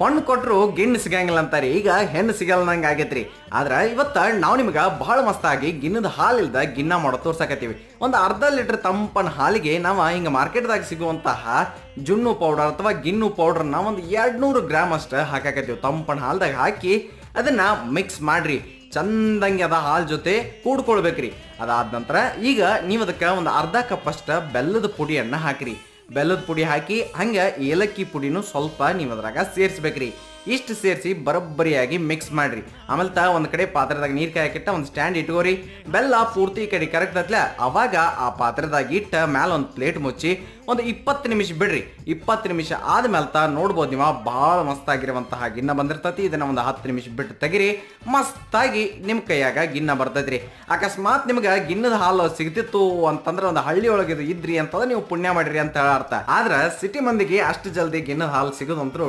ಹೊಣ್ಣು ಕೊಟ್ರು ಗಿಣ್ಣು ಸಿಗಂಗಿಲ್ಲ ಅಂತಾರೆ, ಈಗ ಹೆಣ್ಣು ಸಿಗಲ್ಲ ನಂಗೆ ಆಗೈತ್ರಿ. ಆದ್ರೆ ಇವತ್ತ ನಾವು ನಿಮ್ಗೆ ಬಹಳ ಮಸ್ತಾಗಿ ಗಿಣ್ಣದ ಹಾಲಿಲ್ದ ಗಿನ್ನ ಮಾಡೋ ತೋರ್ಸಕತ್ತೀವಿ. ಒಂದು ಅರ್ಧ ಲೀಟರ್ ತಂಪನ ಹಾಲಿಗೆ ನಾವು ಹಿಂಗೆ ಮಾರ್ಕೆಟ್ದಾಗ ಸಿಗುವಂತಹ ಜುಣ್ಣು ಪೌಡರ್ ಅಥವಾ ಗಿಣ್ಣು ಪೌಡರ್ನ ಒಂದು 200 ಗ್ರಾಮ್ ಅಷ್ಟು ಹಾಕಾಕತ್ತೀವಿ. ತಂಪನ ಹಾಲ್ದಾಗ ಹಾಕಿ ಅದನ್ನ ಮಿಕ್ಸ್ ಮಾಡ್ರಿ, ಚಂದಂಗೆ ಅದ ಹಾಲ್ ಜೊತೆ ಕೂಡ್ಕೊಳ್ಬೇಕ್ರಿ. ಅದಾದ ನಂತರ ಈಗ ನೀವು ಅದಕ್ಕೆ ಒಂದು ಅರ್ಧ ಕಪ್ ಅಷ್ಟ ಬೆಲ್ಲದ ಪುಡಿಯನ್ನ ಹಾಕ್ರಿ. ಬೆಲ್ಲದ ಪುಡಿ ಹಾಕಿ ಹಂಗೆ ಏಲಕ್ಕಿ ಪುಡಿನೂ ಸ್ವಲ್ಪ ನೀವು ಅದ್ರಾಗ ಸೇರಿಸ್ಬೇಕ್ರಿ. ಇಷ್ಟು ಸೇರಿಸಿ ಬರೋಬ್ಬರಿಯಾಗಿ ಮಿಕ್ಸ್ ಮಾಡ್ರಿ. ಆಮೇಲೆ ಒಂದು ಕಡೆ ಪಾತ್ರದಾಗ ನೀರು ಕಾಯಕ್ಕಿಟ್ಟ ಒಂದು ಸ್ಟ್ಯಾಂಡ್ ಇಟ್ಕೋರಿ. ಬೆಲ್ಲ ಪೂರ್ತಿ ಕಡೆ ಕರಗ್ತತ್ಲ ಅವಾಗ ಆ ಪಾತ್ರದಾಗ ಇಟ್ಟ ಮ್ಯಾಲ ಒಂದು ಪ್ಲೇಟ್ ಮುಚ್ಚಿ ಒಂದು 20 ನಿಮಿಷ ಬಿಡ್ರಿ. 20 ನಿಮಿಷ ಆದ್ಮೇಲೆ ನೋಡ್ಬೋದು ನೀವು ಭಾಳ ಮಸ್ತಾಗಿರುವಂತಹ ಗಿನ್ನ ಬಂದಿರ್ತೈತಿ. ಇದನ್ನ ಒಂದು 10 ನಿಮಿಷ ಬಿಟ್ಟು ತೆಗಿರಿ, ಮಸ್ತಾಗಿ ನಿಮ್ಮ ಕೈಯಾಗ ಗಿನ್ನ ಬರ್ತೈತ್ರಿ. ಅಕಸ್ಮಾತ್ ನಿಮ್ಗೆ ಗಿನ್ನದ ಹಾಲು ಸಿಗ್ತಿತ್ತು ಅಂತಂದ್ರೆ ಒಂದು ಹಳ್ಳಿ ಒಳಗೆ ಇದ್ರಿ ಅಂತಂದ್ರೆ ನೀವು ಪುಣ್ಯ ಮಾಡಿರಿ ಅಂತ ಅರ್ಥ. ಆದ್ರೆ ಸಿಟಿ ಮಂದಿಗೆ ಅಷ್ಟು ಜಲ್ದಿ ಗಿನ್ನದ ಹಾಲು ಸಿಗೋದಂತರೂ